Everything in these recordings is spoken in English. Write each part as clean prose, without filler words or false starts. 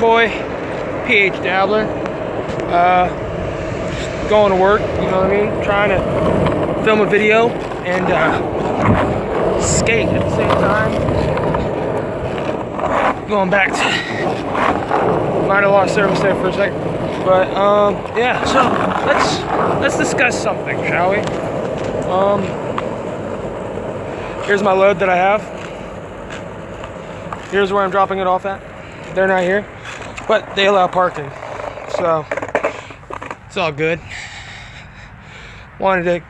boy, PH Dabbler. Just going to work, you know what I mean? Trying to film a video and skate at the same time. Going back to, might have lost service there for a second. But yeah, so let's discuss something, shall we? Here's my load that I have. Here's where I'm dropping it off at. They're not here, but they allow parking, so it's all good. Wanted to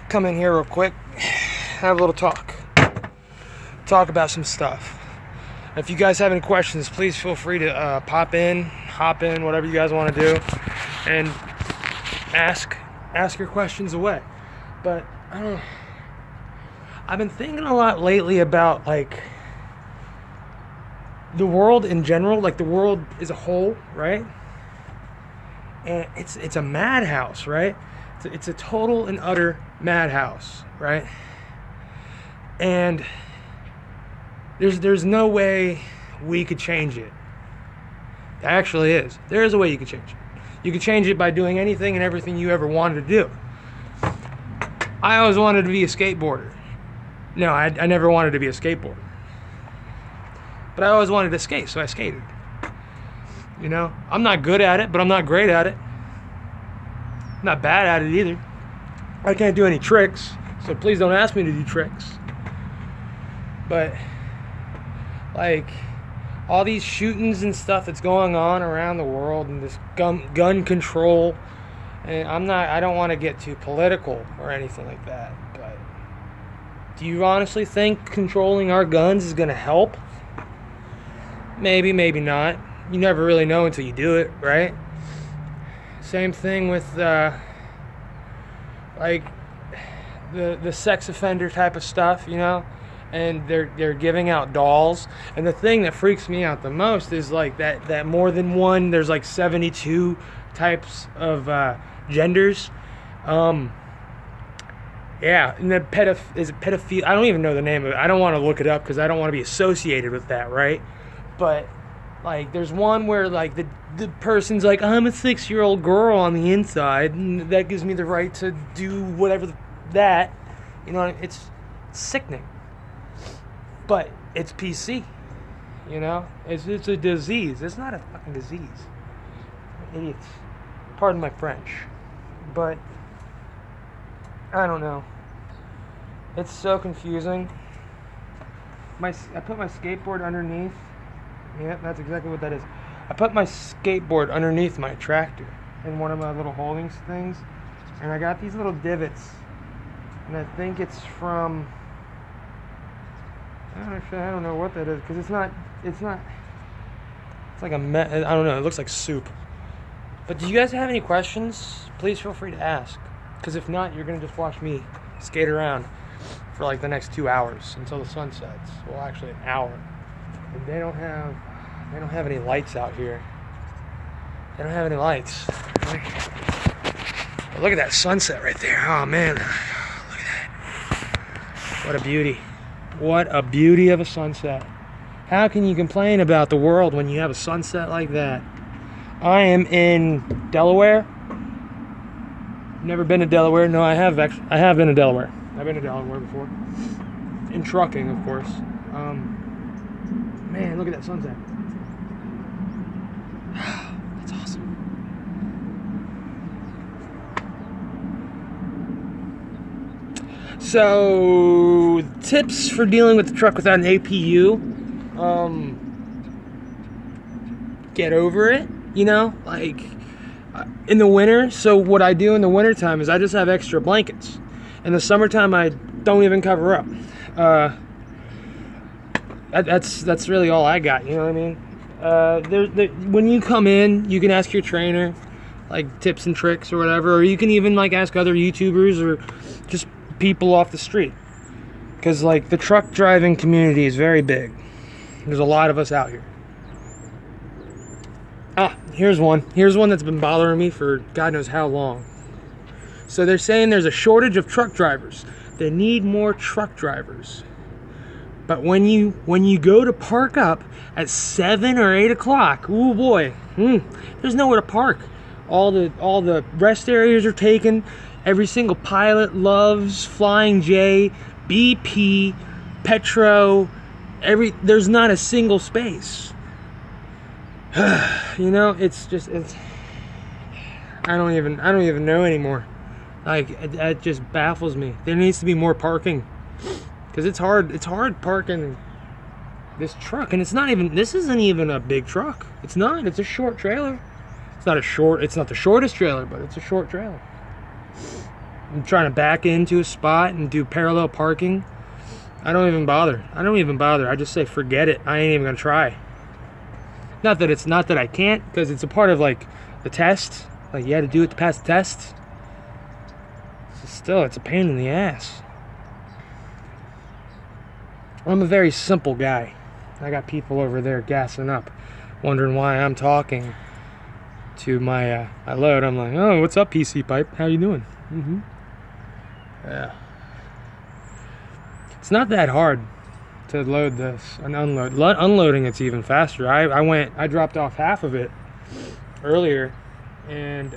come in here real quick, have a little talk about some stuff. If you guys have any questions, please feel free to hop in, whatever you guys want to do, and ask your questions away. But I don't know. I've been thinking a lot lately about like the world in general, like the world as a whole, right? And it's a madhouse, right? It's a total and utter madhouse, right? And there's no way we could change it. There actually is. There is a way you could change it. You could change it by doing anything and everything you ever wanted to do. I always wanted to be a skateboarder. No, I never wanted to be a skateboarder. But I always wanted to skate, so I skated. You know, I'm not good at it, but I'm not great at it. I'm not bad at it either. I can't do any tricks, so please don't ask me to do tricks. But like all these shootings and stuff that's going on around the world, and this gun control, and I don't want to get too political or anything like that, but do you honestly think controlling our guns is going to help? Maybe, maybe not. You never really know until you do it, right? Same thing with like the sex offender type of stuff, you know? And they're giving out dolls. And the thing that freaks me out the most is like that more than one, there's like 72 types of genders. Yeah, and the pedophilia. I don't even know the name of it. I don't want to look it up because I don't want to be associated with that, right? But like there's one where like the person's like, I'm a 6-year-old girl on the inside, and that gives me the right to do whatever that, you know, it's sickening. But it's PC, you know? It's a disease. It's not a fucking disease. Idiots. Pardon my French. But I don't know. It's so confusing. I put my skateboard underneath. Yeah, that's exactly what that is. I put my skateboard underneath my tractor in one of my little holding things, and I got these little divots, and I think it's from, I don't know what that is, because it's like I don't know, it looks like soup. But do you guys have any questions? Please feel free to ask, because if not, you're going to just watch me skate around for like the next 2 hours until the sun sets. Well, actually an hour. And they don't have any lights out here. They don't have any lights. But look at that sunset right there. Oh man, look at that. What a beauty. What a beauty of a sunset. How can you complain about the world when you have a sunset like that? I am in Delaware. Never been to Delaware. No, I have been to Delaware. I've been to Delaware before. In trucking, of course. Man, look at that sunset. That's awesome. So, tips for dealing with the truck without an APU. Get over it, you know, like in the winter. So what I do in the winter time is I just have extra blankets. In the summertime, I don't even cover up. That's really all I got, you know what I mean? When you come in, you can ask your trainer like tips and tricks or whatever, or you can even like ask other YouTubers or just people off the street, because like the truck driving community is very big. There's a lot of us out here. Here's one that's been bothering me for God knows how long. So they're saying there's a shortage of truck drivers. They need more truck drivers. But when you go to park up at 7 or 8 o'clock, oh boy, there's nowhere to park. All the rest areas are taken. Every single pilot loves Flying J, BP, Petro. There's not a single space. You know, it's I don't even know anymore. Like, it just baffles me. There needs to be more parking, because it's hard parking this truck, and this isn't even a big truck. It's a short trailer. It's not the shortest trailer, but it's a short trailer. I'm trying to back into a spot and do parallel parking. I don't even bother. I just say, forget it. I ain't even gonna try. Not that I can't, because it's a part of, like, the test. Like, you had to do it to pass the test. Still, it's a pain in the ass. I'm a very simple guy. I got people over there gassing up, wondering why I'm talking to my load. I'm like, oh, what's up, PC Pipe? How you doing? Yeah. It's not that hard to load this and unload. Unloading, it's even faster. I dropped off half of it earlier, and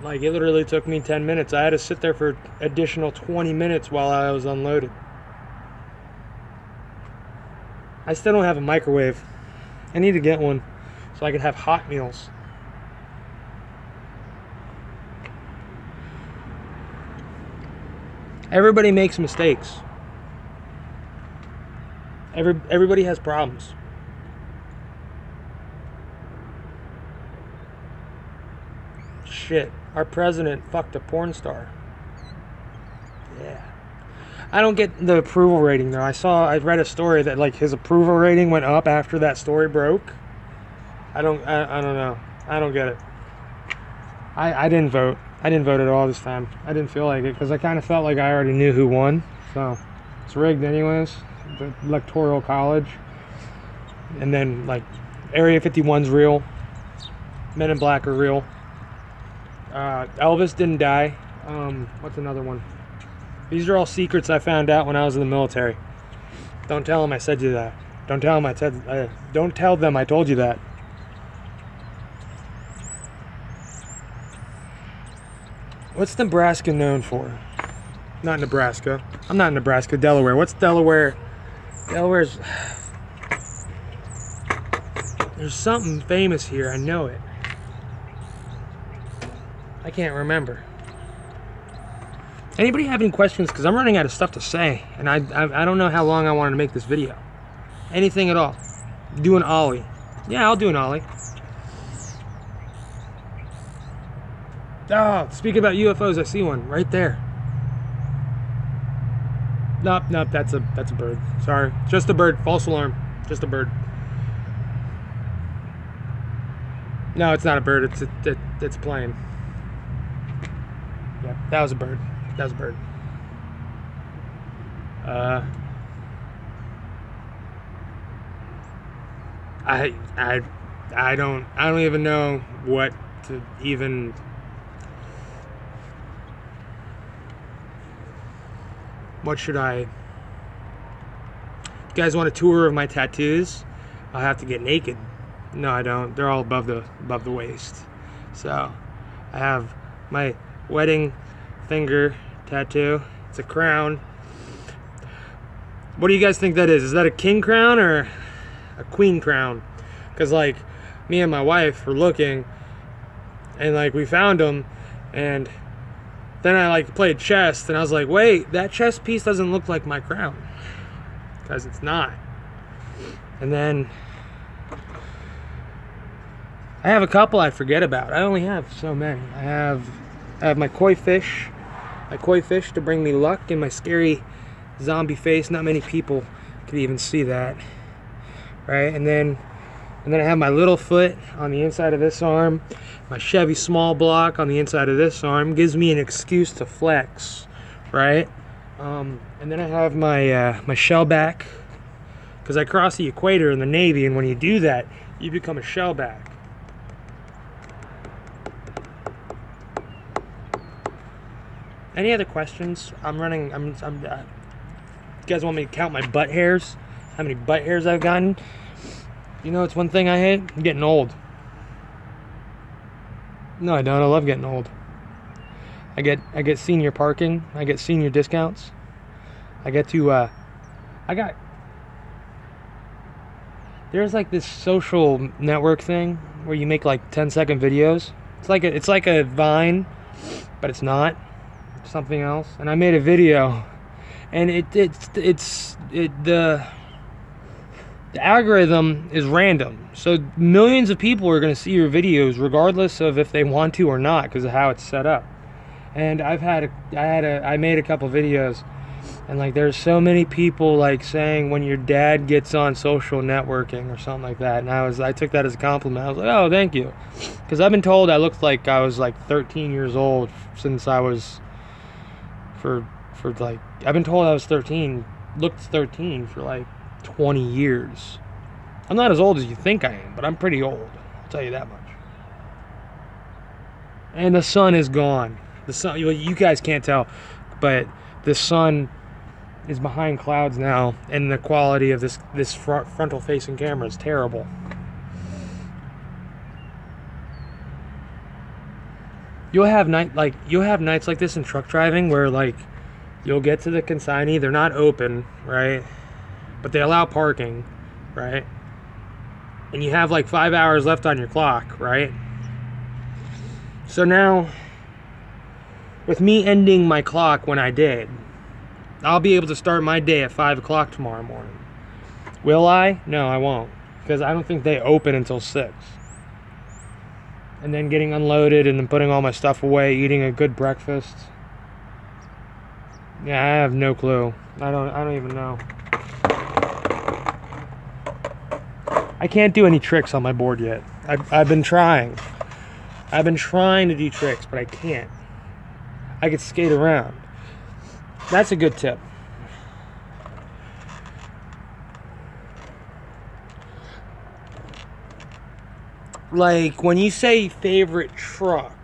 like, it literally took me 10 minutes. I had to sit there for additional 20 minutes while I was unloaded. I still don't have a microwave. I need to get one so I could have hot meals. Everybody makes mistakes. Everybody has problems. Shit, our president fucked a porn star. Yeah. I don't get the approval rating though. I read a story that, like, his approval rating went up after that story broke. I don't know. I don't get it. I didn't vote. I didn't vote at all this time. I didn't feel like it, because I kind of felt like I already knew who won. So it's rigged anyways. The electoral college. And then, like, Area 51's real. Men in Black are real. Elvis didn't die. What's another one? These are all secrets I found out when I was in the military. Don't tell them I said you that. Don't tell them I told you that. What's Nebraska known for? Not Nebraska. I'm not in Nebraska. Delaware. What's Delaware? Delaware's... There's something famous here. I know it. I can't remember. Anybody have any questions? Because I'm running out of stuff to say, and I don't know how long I wanted to make this video. Anything at all. Do an ollie. Yeah, I'll do an ollie. Oh, speaking about UFOs, I see one right there. Nope, that's a bird. Sorry, just a bird. False alarm. Just a bird. No, it's not a bird. It's a plane. Yeah, that was a bird. That was a bird. I don't even know what to even. What should I? You guys want a tour of my tattoos? I'll have to get naked. No, I don't. They're all above the waist. So, I have my wedding finger tattoo. It's a crown. What do you guys think that is? Is that a king crown or a queen crown? Because, like, me and my wife were looking, and, like, we found them, and then I, like, played chess, and I was like, wait, that chess piece doesn't look like my crown. Because it's not. And then I have a couple I forget about. I only have so many. I have my koi fish. My koi fish to bring me luck, and my scary zombie face. Not many people could even see that. Right? And then I have my little foot on the inside of this arm. My Chevy small block on the inside of this arm gives me an excuse to flex, right? And then I have my shellback, because I crossed the equator in the Navy, and when you do that, you become a shellback. Any other questions? You guys want me to count my butt hairs? how many butt hairs I've gotten. You know, it's one thing I hate? I'm getting old. No, I don't. I love getting old. I get senior parking. I get senior discounts. I get to, there's like this social network thing where you make like 10-second videos. It's like a Vine, but it's not. It's something else. And I made a video, and the algorithm is random. So millions of people are going to see your videos regardless of if they want to or not, because of how it's set up. And I made a couple videos, and like there's so many people like saying when your dad gets on social networking or something like that, and I took that as a compliment. I was like, oh, thank you, because I've been told I looked like I was like 13 years old since I was I've been told I was 13, looked 13 for like 20 years. I'm not as old as you think I am, but I'm pretty old, I'll tell you that much. And the sun is gone. The sun, you guys can't tell, but the sun is behind clouds now, and the quality of this frontal facing camera is terrible. You'll have nights like this in truck driving where like you'll get to the consignee, they're not open, right? But they allow parking, right? And you have like 5 hours left on your clock, right? So now, with me ending my clock when I did, I'll be able to start my day at 5 o'clock tomorrow morning. Will I? No, I won't, because I don't think they open until 6. And then getting unloaded and then putting all my stuff away, eating a good breakfast. Yeah, I have no clue. I don't even know. I can't do any tricks on my board yet. I've been trying. I've been trying to do tricks, but I can't. I could skate around. That's a good tip. Like, when you say favorite truck,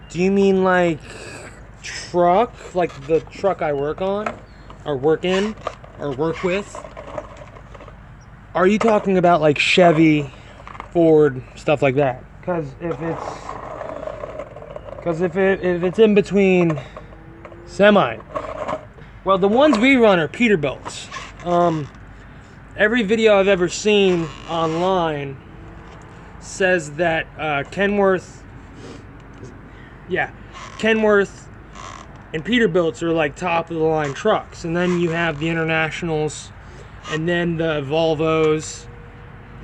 do you mean like truck? Like the truck I work on? Or work in? Or work with? Are you talking about like Chevy, Ford, stuff like that? Because if it's in between semi, well, the ones we run are Peterbilts. Every video I've ever seen online says that Kenworth and Peterbilts are like top of the line trucks, and then you have the Internationals, and then the Volvos,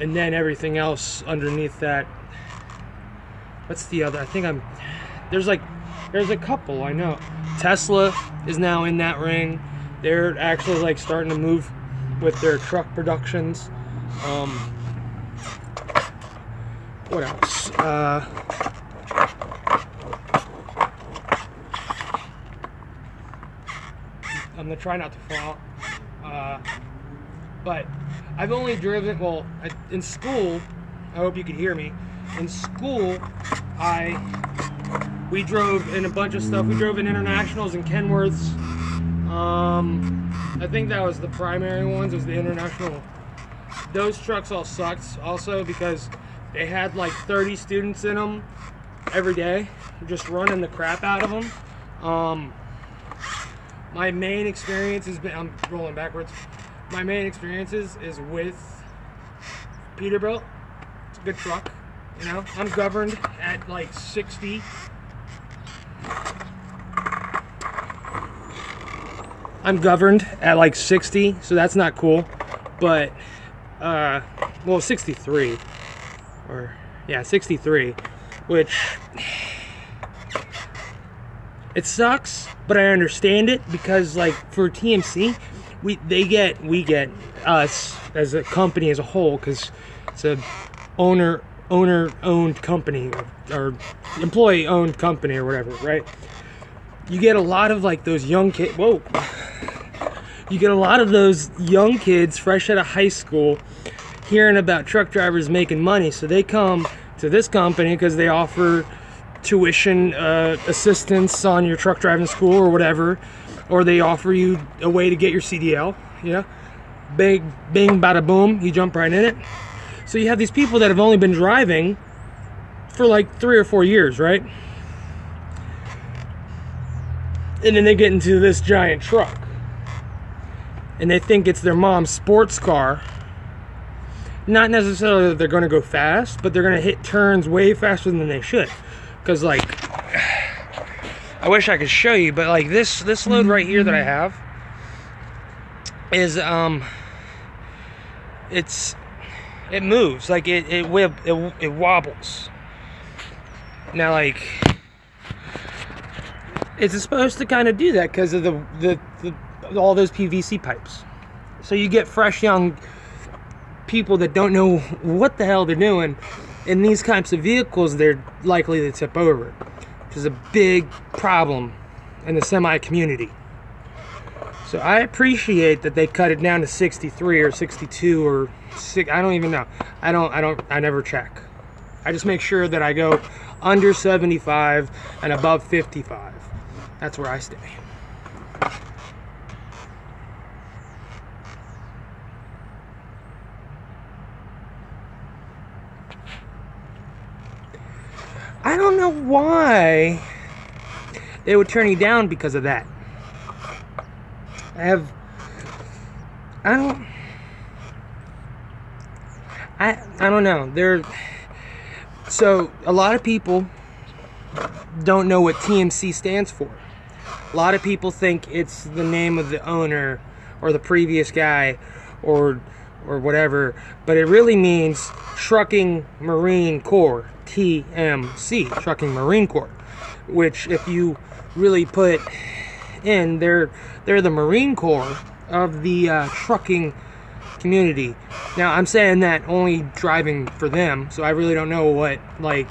and then everything else underneath that. What's the other? There's a couple I know. Tesla is now in that ring. They're actually like starting to move with their truck productions. What else? I'm gonna try not to fall. But I've only driven, in school, I hope you could hear me. In school, we drove in a bunch of stuff. We drove in Internationals and Kenworths. I think that was the primary ones, was the International. Those trucks all sucked also because they had like 30 students in them every day, just running the crap out of them. My main experience has been, I'm rolling backwards. My main experiences is with Peterbilt. It's a good truck, you know. I'm governed at like 60. I'm governed at like 60, so that's not cool. But, 63. Or, yeah, 63. Which, it sucks, but I understand it because, like, for TMC, we get us as a company as a whole, because it's a owner-owned company, or employee-owned company or whatever, right? You get a lot of like those young kids. Whoa! You get a lot of those young kids fresh out of high school hearing about truck drivers making money, so they come to this company because they offer tuition assistance on your truck driving school or whatever, or they offer you a way to get your CDL, you know. big, bing, bada boom, you jump right in it. So you have these people that have only been driving for like 3 or 4 years, right? And then they get into this giant truck. And they think it's their mom's sports car. Not necessarily that they're going to go fast, but they're going to hit turns way faster than they should. Because, like, I wish I could show you, but, like, this load right here that I have is, it moves. Like, it wobbles. Now, like, it's supposed to kind of do that because of all those PVC pipes. So you get fresh young people that don't know what the hell they're doing. In these types of vehicles, they're likely to tip over, which is a big problem in the semi community. So I appreciate that they cut it down to 63 or 62 or 6. I don't even know. I never check. I just make sure that I go under 75 and above 55. That's where I stay. I don't know why they would turn you down because of that. I don't know. So a lot of people don't know what TMC stands for. A lot of people think it's the name of the owner or the previous guy or whatever, but it really means Trucking Marine Corps, TMC, Trucking Marine Corps, which if you really put in, they're the Marine Corps of the trucking community. Now I'm saying that only driving for them, so I really don't know what like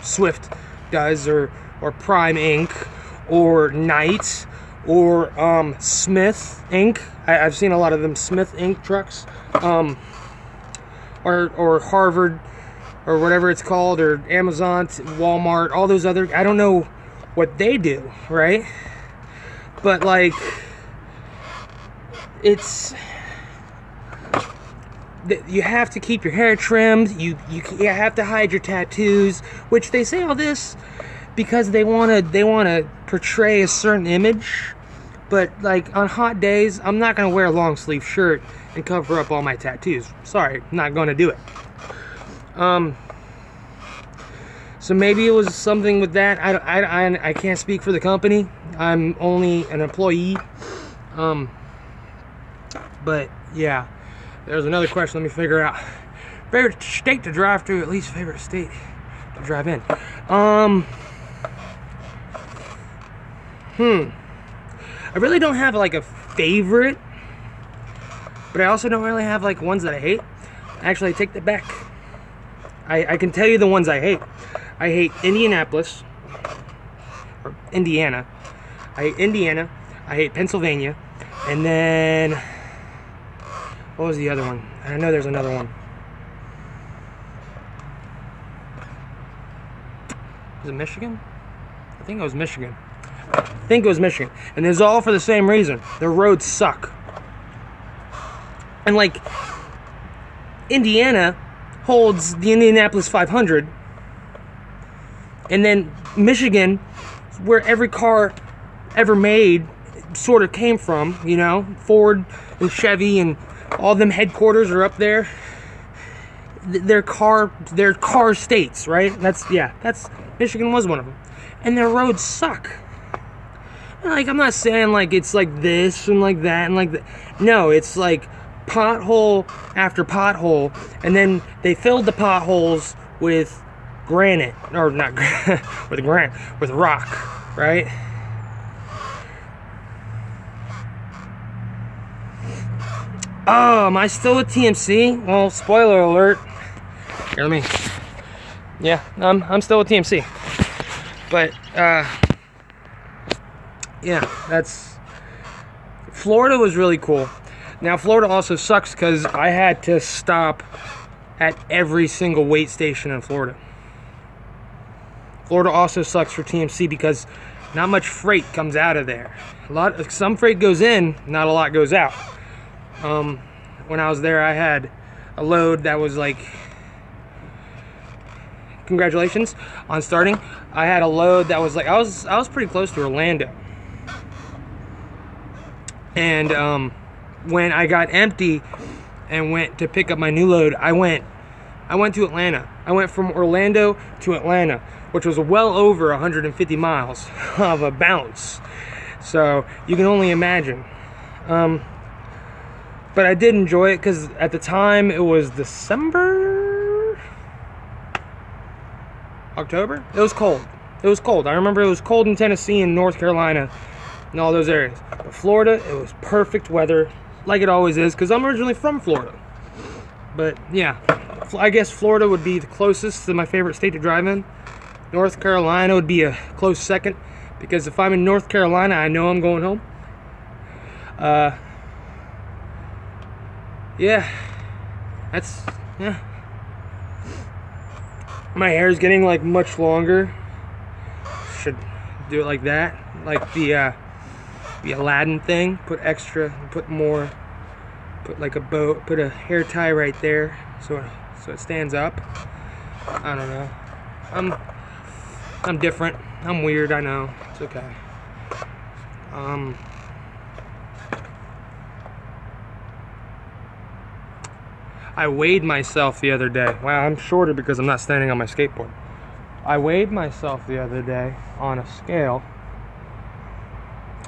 Swift does or Prime Inc. or Knight or Smith Inc. I've seen a lot of them Smith Inc. trucks, or Harvard or whatever it's called, or Amazon, Walmart, all those other, I don't know what they do, right? But like, it's, you have to keep your hair trimmed, you have to hide your tattoos, which they say all this because they want to portray a certain image. But like on hot days, I'm not gonna wear a long sleeve shirt and cover up all my tattoos. Sorry, I'm not gonna do it. So maybe it was something with that. I can't speak for the company. I'm only an employee. But yeah, there's another question. Let me figure out. Favorite state to drive to, at least favorite state to drive in. I really don't have like a favorite, but I also don't really have like ones that I hate. Actually, I take that back. I can tell you the ones I hate. I hate Indianapolis, or Indiana. I hate Indiana. I hate Pennsylvania. And then, what was the other one? I know there's another one. Was it Michigan? I think it was Michigan. And it's all for the same reason. The roads suck. And like, Indiana holds the Indianapolis 500. And then Michigan, where every car ever made sort of came from, you know, Ford and Chevy and all them headquarters are up there. Their car states, right? That's Michigan was one of them. And their roads suck. Like, I'm not saying like it's like this and like that and like that. No, it's like pothole after pothole, and then they filled the potholes with granite, or not with granite, with rock, right? Oh, am I still with TMC? Well, spoiler alert. Here, let me. Yeah, I'm still with TMC. But yeah, that's. Florida was really cool. Now, Florida also sucks because I had to stop at every single weight station in Florida. Florida also sucks for TMC because not much freight comes out of there. Some freight goes in, not a lot goes out. when I was there, I had a load that was like, congratulations on starting. I had a load that was like, I was pretty close to Orlando. And when I got empty and went to pick up my new load, I went to Atlanta. I went from Orlando to Atlanta, which was well over 150 miles of a bounce. So you can only imagine. But I did enjoy it because at the time it was December, October. It was cold. It was cold. I remember it was cold in Tennessee and North Carolina and all those areas. But Florida, it was perfect weather, like it always is, because I'm originally from Florida. But yeah, I guess Florida would be the closest to my favorite state to drive in. North Carolina would be a close second, because if I'm in North Carolina, I know I'm going home. Yeah, yeah. My hair is getting like much longer. Should do it like that, like the Aladdin thing. Put like a bow, put a hair tie right there, so it stands up. I don't know. I'm different. I'm weird. I know. It's okay. I weighed myself the other day. Wow, I'm shorter because I'm not standing on my skateboard. I weighed myself the other day on a scale,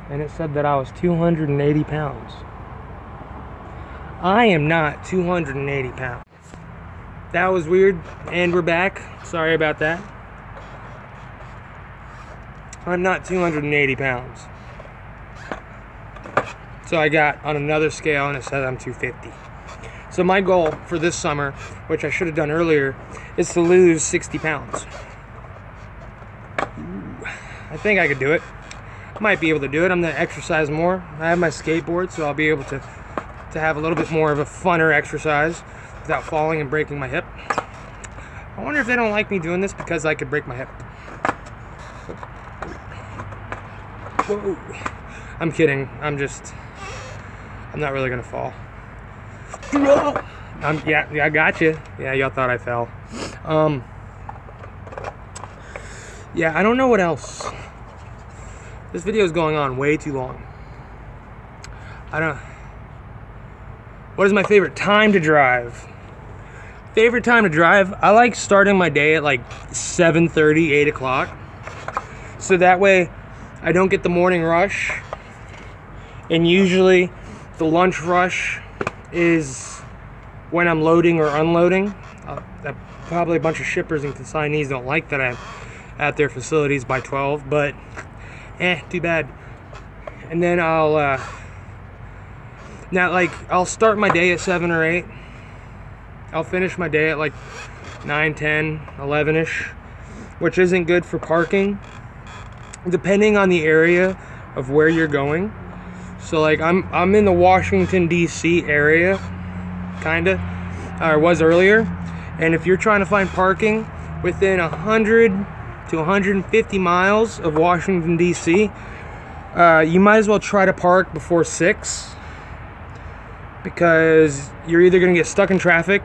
and it said that I was 280 pounds. I am not 280 pounds. That was weird, and we're back. Sorry about that. I'm not 280 pounds. So I got on another scale, and it said I'm 250. So my goal for this summer, which I should have done earlier, is to lose 60 pounds. I think I could do it. Might be able to do it. I'm going to exercise more. I have my skateboard, so I'll be able to have a little bit more of a funner exercise without falling and breaking my hip. I wonder if they don't like me doing this because I could break my hip. Whoa. I'm kidding. I'm not really going to fall. Yeah, I got you. Yeah, y'all thought I fell. Yeah, I don't know what else. This video is going on way too long. What is my favorite time to drive? Favorite time to drive? I like starting my day at like 7:30, 8 o'clock. So that way I don't get the morning rush. And usually the lunch rush is when I'm loading or unloading. Probably a bunch of shippers and consignees don't like that I'm at their facilities by 12, but too bad. And then I'll start my day at 7 or 8. I'll finish my day at like 9, 10, 11ish, which isn't good for parking, depending on the area of where you're going. So like I'm in the Washington DC area, kinda, or was earlier, and if you're trying to find parking within 100 to 150 miles of Washington DC, you might as well try to park before 6, because you're either going to get stuck in traffic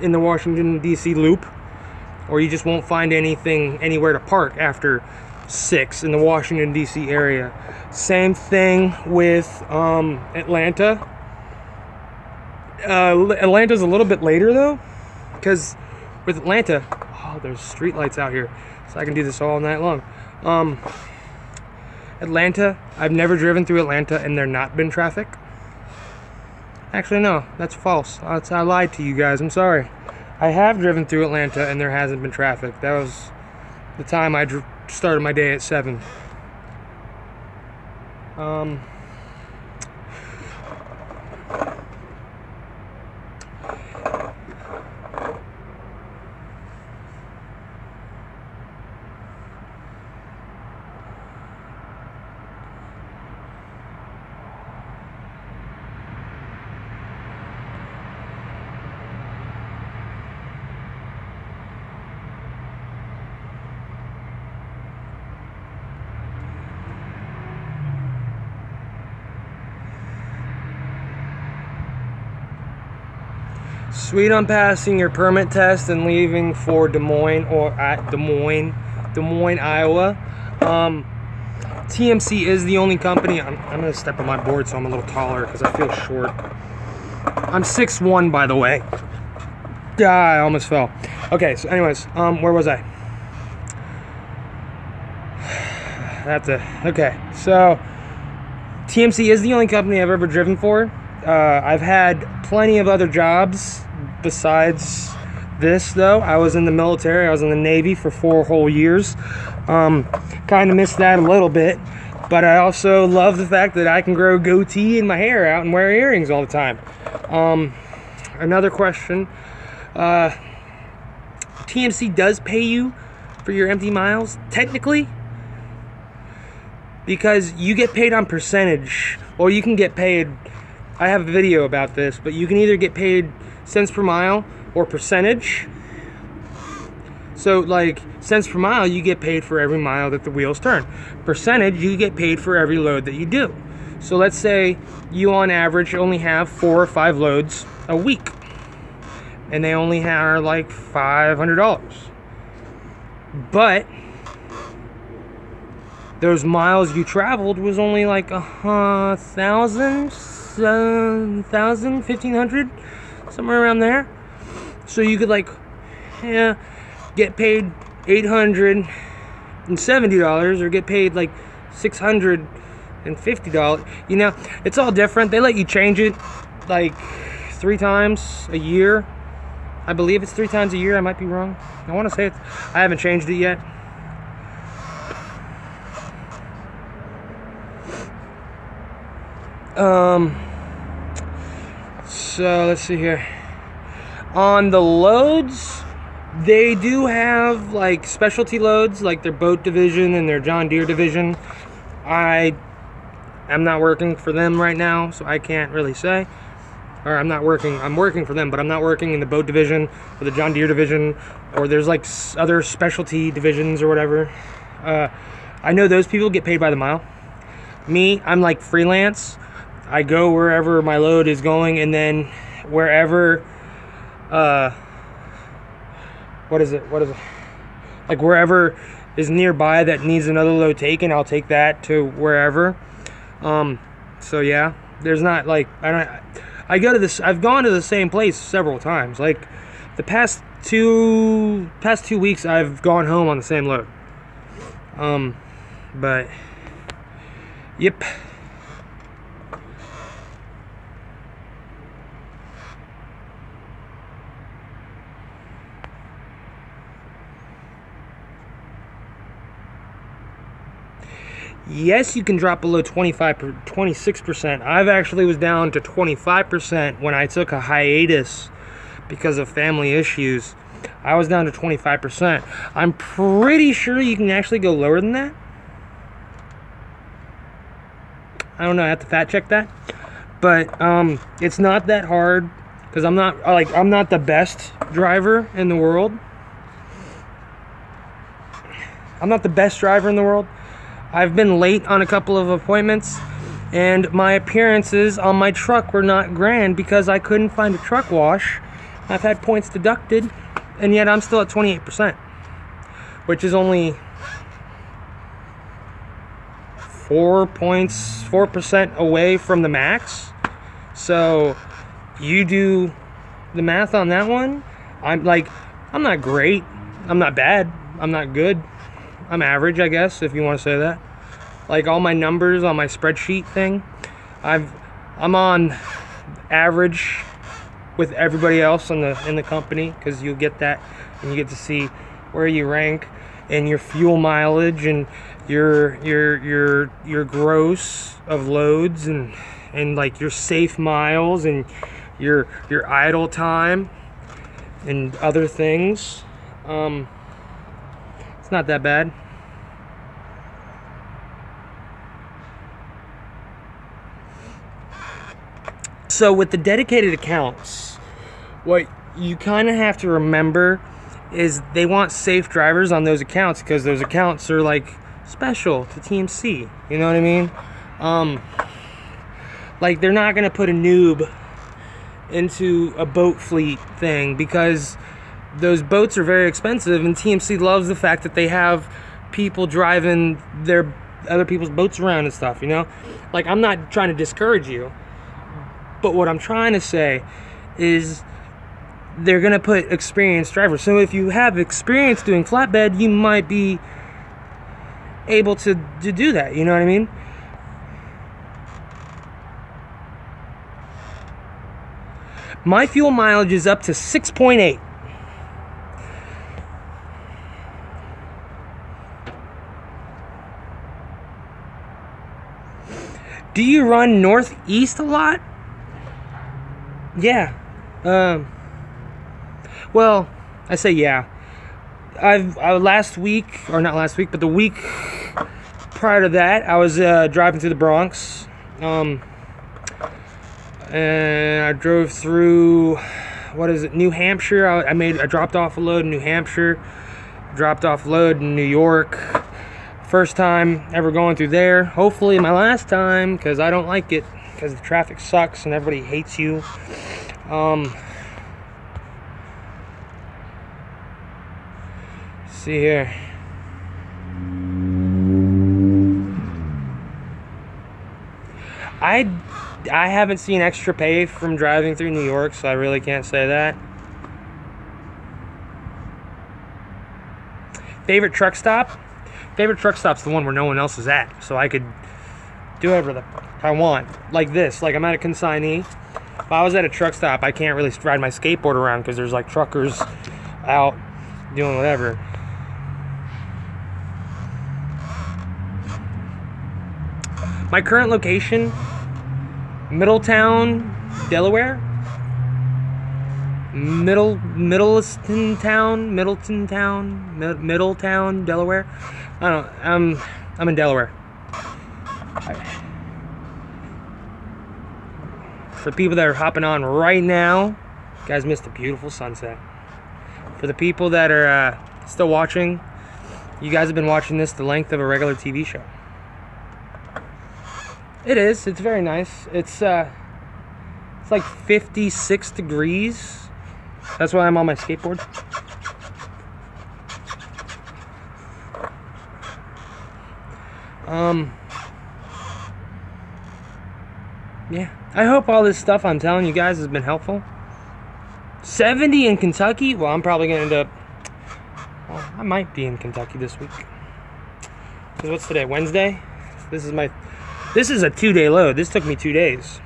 in the Washington DC loop, or you just won't find anywhere to park after 6 in the Washington DC area. Same thing with Atlanta. Atlanta's a little bit later though, because with Atlanta, there's street lights out here, so I can do this all night long. Atlanta, I've never driven through Atlanta and there not been traffic. Actually, no, that's false. I lied to you guys. I'm sorry. I have driven through Atlanta and there hasn't been traffic. That was the time I started my day at 7. Sweet on passing your permit test and leaving for Des Moines, or at Des Moines, Iowa. TMC is the only company. I'm gonna step on my board so I'm a little taller because I feel short. I'm 6'1", by the way. I almost fell. Okay, so anyways, where was I? Okay, so TMC is the only company I've ever driven for. I've had plenty of other jobs besides this, though. I was in the military. I was in the Navy for 4 whole years. Kind of missed that a little bit, but I also love the fact that I can grow goatee in my hair out and wear earrings all the time. Another question. TMC does pay you for your empty miles, technically, because you get paid on percentage, or you can get paid, I have a video about this, but you can either get paid cents per mile or percentage. So like cents per mile, you get paid for every mile that the wheels turn. Percentage, you get paid for every load that you do. So let's say you on average only have 4 or 5 loads a week, and they only are like $500. But those miles you traveled was only like 1,000, 1,500, somewhere around there. So you could like, get paid $870 or get paid like $650. You know, it's all different. They let you change it like 3 times a year. I believe it's 3 times a year. I might be wrong. I want to say it. I haven't changed it yet. So let's see here. On the loads, they do have like specialty loads, like their boat division and their John Deere division. I am not working for them right now, so I can't really say. Or I'm working for them, but I'm not working in the boat division or the John Deere division, or there's like other specialty divisions or whatever. I know those people get paid by the mile. Me, I'm like freelance. I go wherever my load is going, and then wherever, like wherever is nearby that needs another load taken, I'll take that to wherever. So yeah, there's not like, I've gone to the same place several times. Like the past two weeks, I've gone home on the same load. But yep. Yes, you can drop below 26%. I've actually was down to 25% when I took a hiatus because of family issues. I was down to 25%. I'm pretty sure you can actually go lower than that. I don't know, I have to fact check that. But it's not that hard, because I'm not the best driver in the world. I'm not the best driver in the world. I've been late on a couple of appointments, and my appearances on my truck were not grand because I couldn't find a truck wash. I've had points deducted, and yet I'm still at 28%, which is only 4% away from the max. So you do the math on that one. I'm not great. I'm not bad. I'm not good. I'm average, I guess, if you want to say that. Like all my numbers on my spreadsheet thing, I'm on average with everybody else in the company, because you'll get that, and you get to see where you rank and your fuel mileage and your gross of loads and like your safe miles and your idle time and other things. It's not that bad. So with the dedicated accounts, what you kind of have to remember is they want safe drivers on those accounts, because those accounts are like special to TMC. You know what I mean? Like they're not gonna put a noob into a boat fleet thing, because those boats are very expensive, and TMC loves the fact that they have people driving their other people's boats around and stuff, you know? Like, I'm not trying to discourage you, but what I'm trying to say is they're going to put experienced drivers. So if you have experience doing flatbed, you might be able to do that, you know what I mean? My fuel mileage is up to 6.8. Do you run northeast a lot? Yeah. Well, I say yeah. Last week, or not last week, but the week prior to that, I was driving through the Bronx. And I drove through, New Hampshire. I dropped off a load in New Hampshire. Dropped off a load in New York. First time ever going through there. Hopefully my last time, because I don't like it, because the traffic sucks and everybody hates you. See here. I haven't seen extra pay from driving through New York, so I really can't say that. Favorite truck stop? Favorite truck stop's the one where no one else is at, so I could do whatever I want. Like this, like I'm at a consignee. If I was at a truck stop, I can't really ride my skateboard around because there's like truckers out doing whatever. My current location, Middletown, Delaware. Middletown, Delaware. I don't know. I'm in Delaware. For the people that are hopping on right now, you guys missed a beautiful sunset. For the people that are still watching, you guys have been watching this the length of a regular TV show. It is. It's very nice. It's like 56 degrees. That's why I'm on my skateboard. Yeah. I hope all this stuff I'm telling you guys has been helpful. 70 in Kentucky? Well, I'm probably going to end up... Well, I might be in Kentucky this week. Because what's today? Wednesday? This is a 2-day load. This took me 2 days.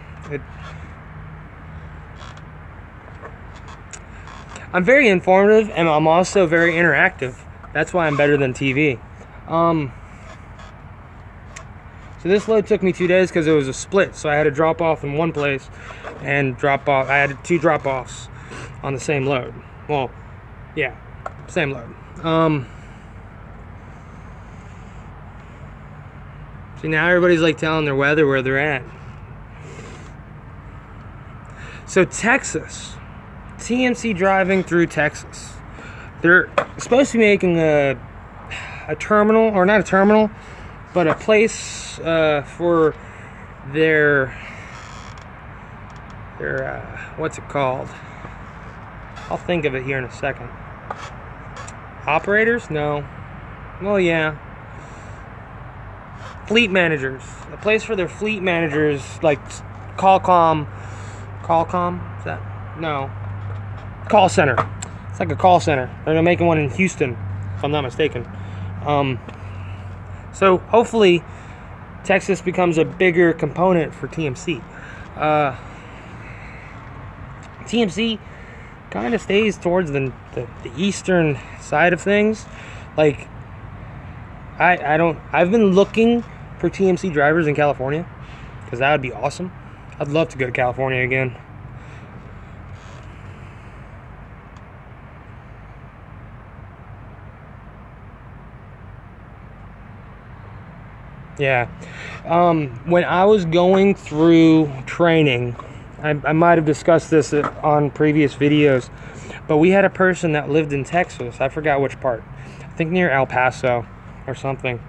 I'm very informative, and I'm also very interactive. That's why I'm better than TV. So this load took me 2 days because it was a split. So I had to drop off in one place and drop off. I had 2 drop-offs on the same load. Well, yeah, same load. See, now everybody's like telling their weather where they're at. So Texas. TMC driving through Texas. They're supposed to be making a terminal, or not a terminal, but a place for their what's it called? I'll think of it here in a second. Operators? No. Well, yeah. Fleet managers. A place for their fleet managers, like Qualcomm. Is that? No. Call center. It's like a call center. They're making one in Houston, if I'm not mistaken. So hopefully Texas becomes a bigger component for TMC. TMC kind of stays towards the eastern side of things. Like, I've been looking for TMC drivers in California, because that would be awesome. I'd love to go to California again. Yeah. When I was going through training, I might have discussed this on previous videos, but we had a person that lived in Texas. I forgot which part. I think near El Paso or something.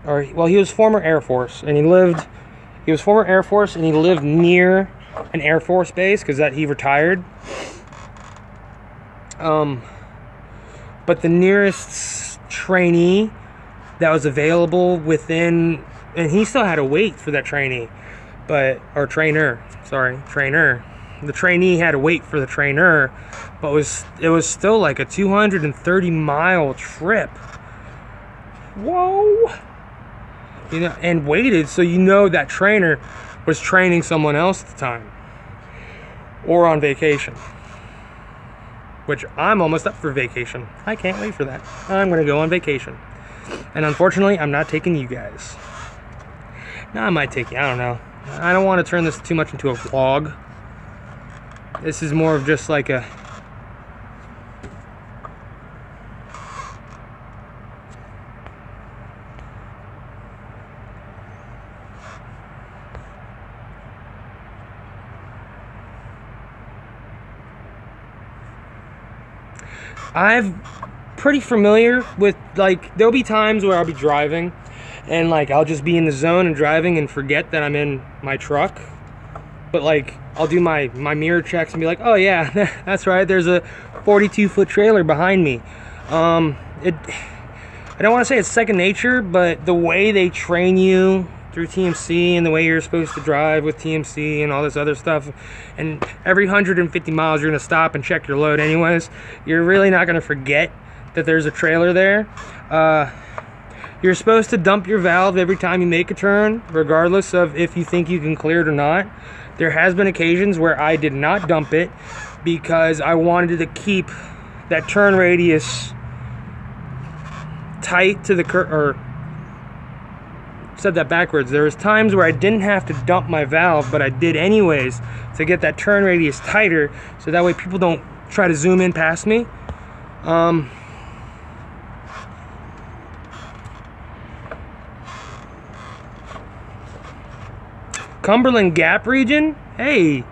Well, he was former Air Force, and he was former Air Force, and he lived near an Air Force base because he retired. But the nearest trainee that was available within, and he still had to wait for that trainee, or trainer. The trainee had to wait for the trainer, but it was still like a 230-mile trip. Whoa! You know, and waited, so you know that trainer was training someone else at the time, or on vacation. Which I'm almost up for vacation. I can't wait for that. I'm gonna go on vacation, and unfortunately, I'm not taking you guys. No, I might take you. I don't know. I don't want to turn this too much into a vlog. This is more of just like a... I'm pretty familiar with, like, there'll be times where I'll be driving and, like, I'll just be in the zone and driving and forget that I'm in my truck. But, like, I'll do my mirror checks and be like, oh yeah, that's right, there's a 42-foot trailer behind me. I don't want to say it's second nature, but the way they train you through TMC and the way you're supposed to drive with TMC and all this other stuff, and every 150 miles you're going to stop and check your load anyways, you're really not going to forget that there's a trailer there. You're supposed to dump your valve every time you make a turn, regardless of if you think you can clear it or not. There has been occasions where I did not dump it because I wanted to keep that turn radius tight to the or said that backwards. There was times where I didn't have to dump my valve, but I did anyways to get that turn radius tighter, so that way people don't try to zoom in past me. Cumberland Gap region? Hey,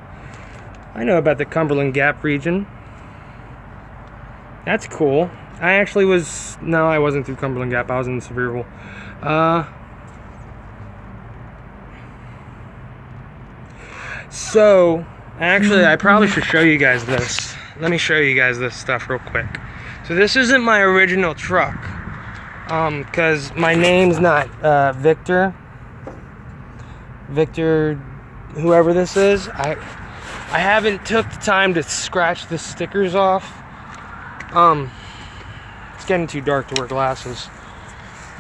I know about the Cumberland Gap region. That's cool. I actually was... No, I wasn't through Cumberland Gap. I was in Sevierville. So, actually, I probably should show you guys this. Let me show you guys this stuff real quick. So this isn't my original truck. Because my name's not Victor, whoever this is. I haven't took the time to scratch the stickers off. It's getting too dark to wear glasses.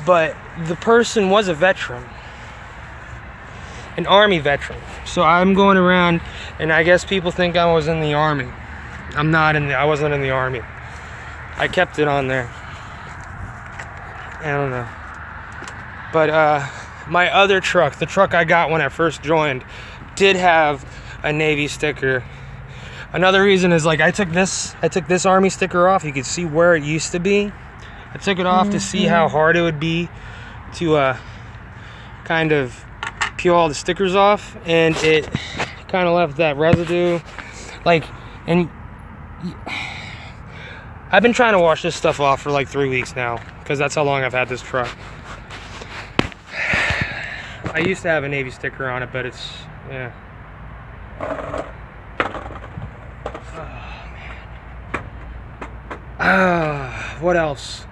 But the person was a veteran, an Army veteran. So I'm going around, and I guess people think I was in the Army. I'm not in the. I wasn't in the Army. I kept it on there. I don't know. But my other truck, the truck I got when I first joined, did have a Navy sticker. Another reason is, like, I took this Army sticker off. You could see where it used to be. I took it off to see how hard it would be to kind of peel all the stickers off, and it kind of left that residue. Like, and I've been trying to wash this stuff off for like 3 weeks now, because that's how long I've had this truck. I used to have a Navy sticker on it, but it's, yeah. Oh, man. What else?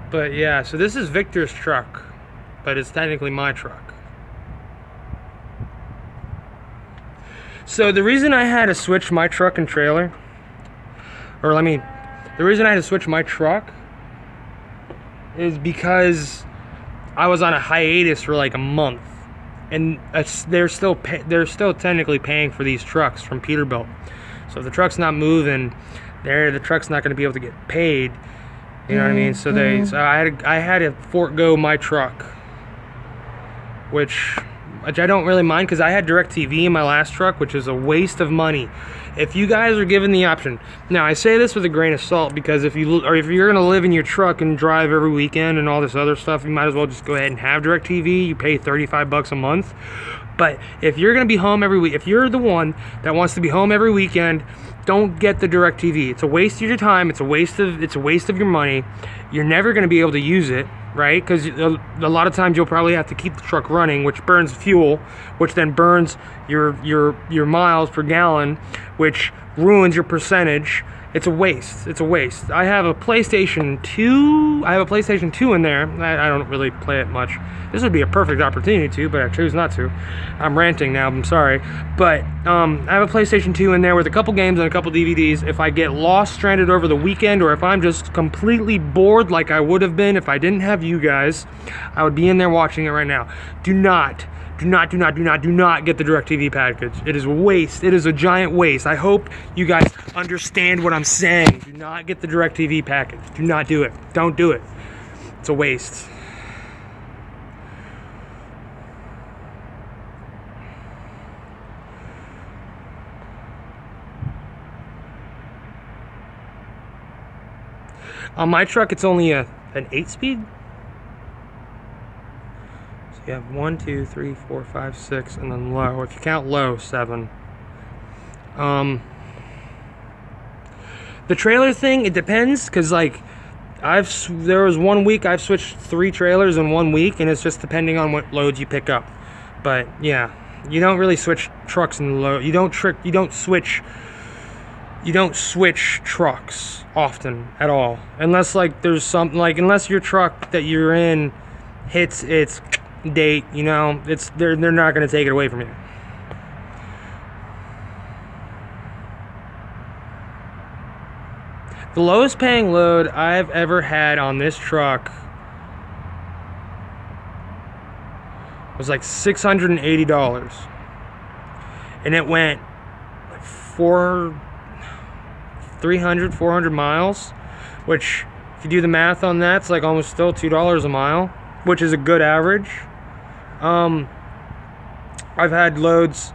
But yeah, so this is Victor's truck, but it's technically my truck. So the reason I had to switch my truck and trailer, the reason I had to switch my truck is because I was on a hiatus for like a month, and they're still technically paying for these trucks from Peterbilt. So if the truck's not moving, the truck's not going to be able to get paid. You know what I mean? So I had to forego my truck, which I don't really mind, because I had DirecTV in my last truck, which is a waste of money. If you guys are given the option, now I say this with a grain of salt, because if you're gonna live in your truck and drive every weekend and all this other stuff, you might as well just go ahead and have DirecTV. You pay $35 a month. But if you're gonna be home every week, if you're the one that wants to be home every weekend, don't get the DirecTV. It's a waste of your time. It's a waste of your money. You're never gonna be able to use it. right? Because a lot of times you'll probably have to keep the truck running, which burns fuel, which then burns your miles per gallon, which ruins your percentage. It's a waste. It's a waste. I have a PlayStation 2. I have a PlayStation 2 in there. I don't really play it much. This would be a perfect opportunity to, but I choose not to. I'm ranting now. I'm sorry. But I have a PlayStation 2 in there with a couple games and a couple DVDs. If I get lost, stranded over the weekend, or if I'm just completely bored like I would have been if I didn't have you guys, I would be in there watching it right now. Do not get the DirecTV package. It is a waste. It is a giant waste. I hope you guys understand what I'm saying. Do not get the DirecTV package. Do not do it. Don't do it. It's a waste. On my truck, it's only an 8-speed. You have 1, 2, 3, 4, 5, 6, and then low. If you count low, 7. The trailer thing, it depends, because like there was 1 week I've switched 3 trailers in 1 week, and it's just depending on what loads you pick up. But yeah, you don't really switch trucks and load. You don't switch trucks often at all, unless like there's something like unless your truck that you're in hits its date, you know, they're not going to take it away from you. The lowest paying load I've ever had on this truck was like $680, and it went 400 miles, which if you do the math on that, it's like almost still $2 a mile, which is a good average. I've had loads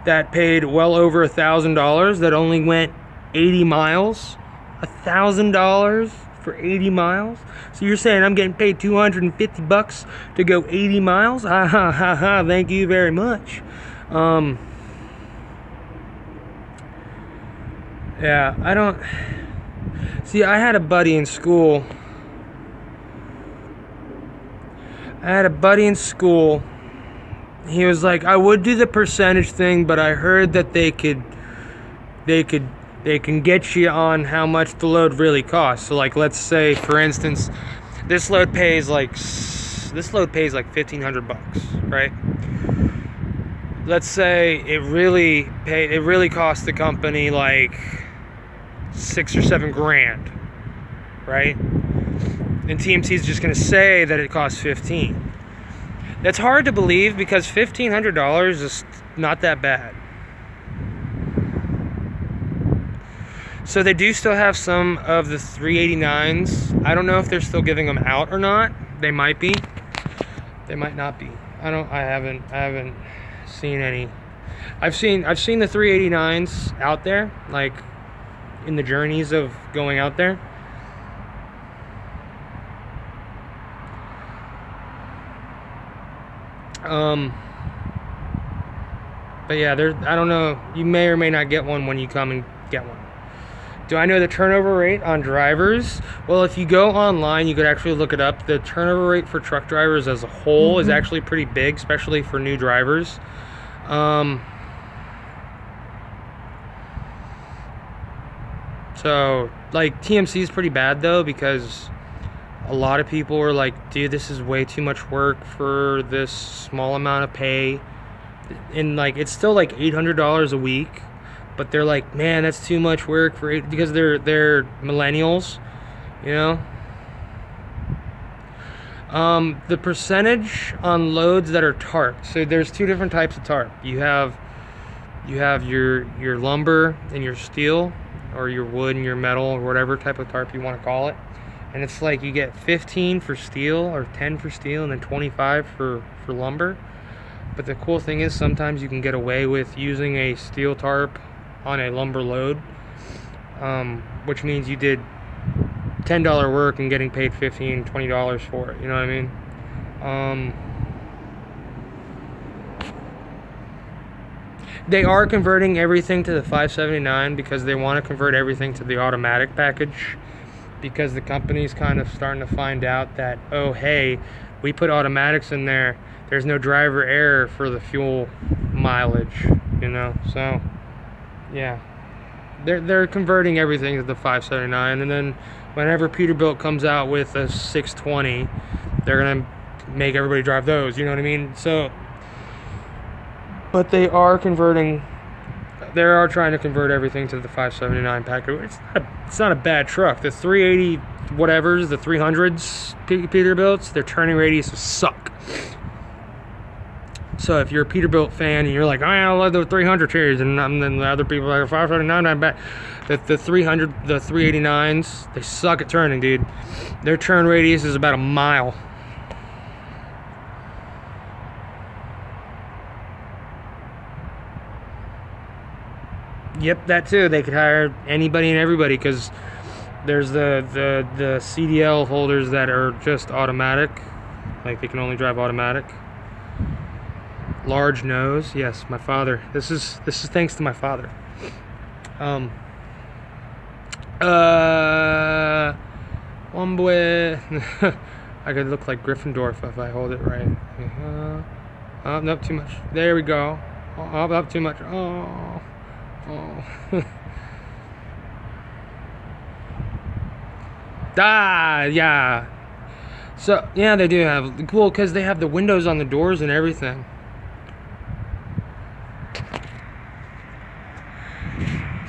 that paid well over $1,000 that only went 80 miles. $1,000 for 80 miles? So you're saying I'm getting paid $250 to go 80 miles? Ha ha ha ha, thank you very much. Yeah, I don't... See, I had a buddy in school. He was like, I would do the percentage thing, but I heard that they can get you on how much the load really costs. So like, let's say for instance, this load pays like $1,500, right? Let's say it really costs the company like $6 or $7 grand, right? And TMC is just going to say that it costs $15. That's hard to believe because $1,500 is not that bad. So they do still have some of the 389s. I don't know if they're still giving them out or not. They might be. They might not be. I haven't seen any. I've seen the 389s out there, like in the journeys of going out there. But yeah, I don't know. You may or may not get one when you come and get one. Do I know the turnover rate on drivers? Well, if you go online, you could actually look it up. The turnover rate for truck drivers as a whole is actually pretty big, especially for new drivers. So, like, TMC is pretty bad, though, because a lot of people are like, dude, this is way too much work for this small amount of pay. And, like, it's still, like, $800 a week. But they're like, man, that's too much work for it, because they're millennials, you know. The percentage on loads that are tarped. So there's 2 different types of tarp. You have your lumber and your steel, or your wood and your metal, or whatever type of tarp you want to call it. And it's like you get 15 for steel, or 10 for steel, and then 25 for lumber. But the cool thing is sometimes you can get away with using a steel tarp on a lumber load, which means you did $10 work and getting paid $15, $20 for it. You know what I mean? They are converting everything to the 579 because they want to convert everything to the automatic package, because the company's kind of starting to find out that, oh hey, we put automatics in there, there's no driver error for the fuel mileage, you know. So yeah, they're converting everything to the 579, and then whenever Peterbilt comes out with a 620, they're gonna make everybody drive those, you know what I mean? So, but they are trying to convert everything to the 579 package. It's not a bad truck. The 380 whatevers, the 300s Peterbilts, their turning radiuses suck. So if you're a Peterbilt fan and you're like, oh, I love the 300 series, and then the other people are like, 579, not bad. The 300, the 389s, they suck at turning, dude. Their turn radius is about a mile. Yep, that too. They could hire anybody and everybody, because there's the CDL holders that are just automatic, like they can only drive automatic. Large nose, yes, my father. This is thanks to my father. One boy. I could look like Gryffindor if I hold it right. Oh, nope, too much. There we go. Oh, up too much. Oh. Yeah. So yeah, they do have, well, because they have the windows on the doors and everything.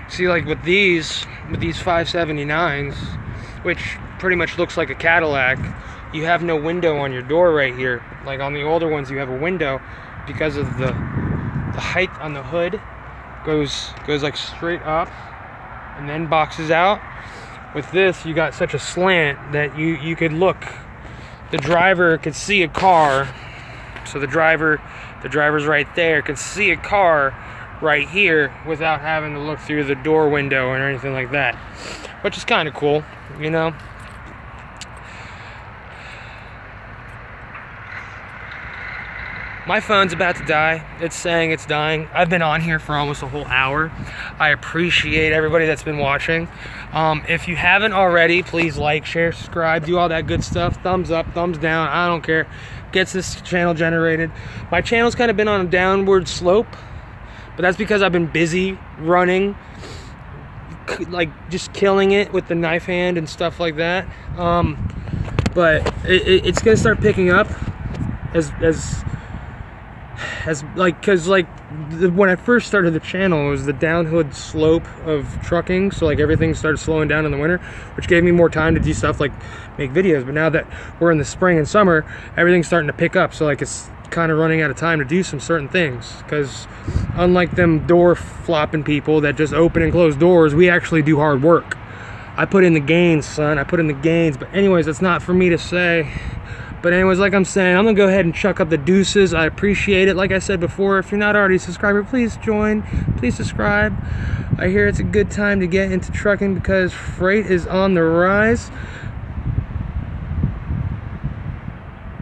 See, like with these 579s, which pretty much looks like a Cadillac, you have no window on your door right here. Like on the older ones, you have a window because of the height on the hood goes like straight up and then boxes out. With this, you got such a slant that you could look. The driver could see a car, so the driver's right there, can see a car right here without having to look through the door window or anything like that, which is kind of cool, you know. My phone's about to die. It's saying it's dying. I've been on here for almost a whole hour. I appreciate everybody that's been watching. If you haven't already, please like, share, subscribe, do all that good stuff. Thumbs up, thumbs down, I don't care. Gets this channel generated. My channel's kind of been on a downward slope, but that's because I've been busy running, like just killing it with the knife hand and stuff like that. But it's gonna start picking up as like, because like when I first started the channel, it was the downward slope of trucking, so like everything started slowing down in the winter, which gave me more time to do stuff like make videos. But now that we're in the spring and summer, everything's starting to pick up, so like it's kind of running out of time to do some certain things, because unlike them door flopping people that just open and close doors, we actually do hard work. I put in the gains, son. I put in the gains. But anyways, that's not for me to say. But anyways, like I'm saying, I'm gonna go ahead and chuck up the deuces. I appreciate it. Like I said before, if you're not already a subscriber, please join, please subscribe. I hear it's a good time to get into trucking because freight is on the rise.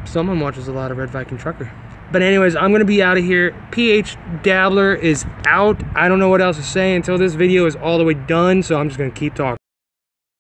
Someone watches a lot of Red Viking Trucker. But anyways, I'm gonna be out of here. PH Dabbler is out. I don't know what else to say until this video is all the way done, so I'm just gonna keep talking.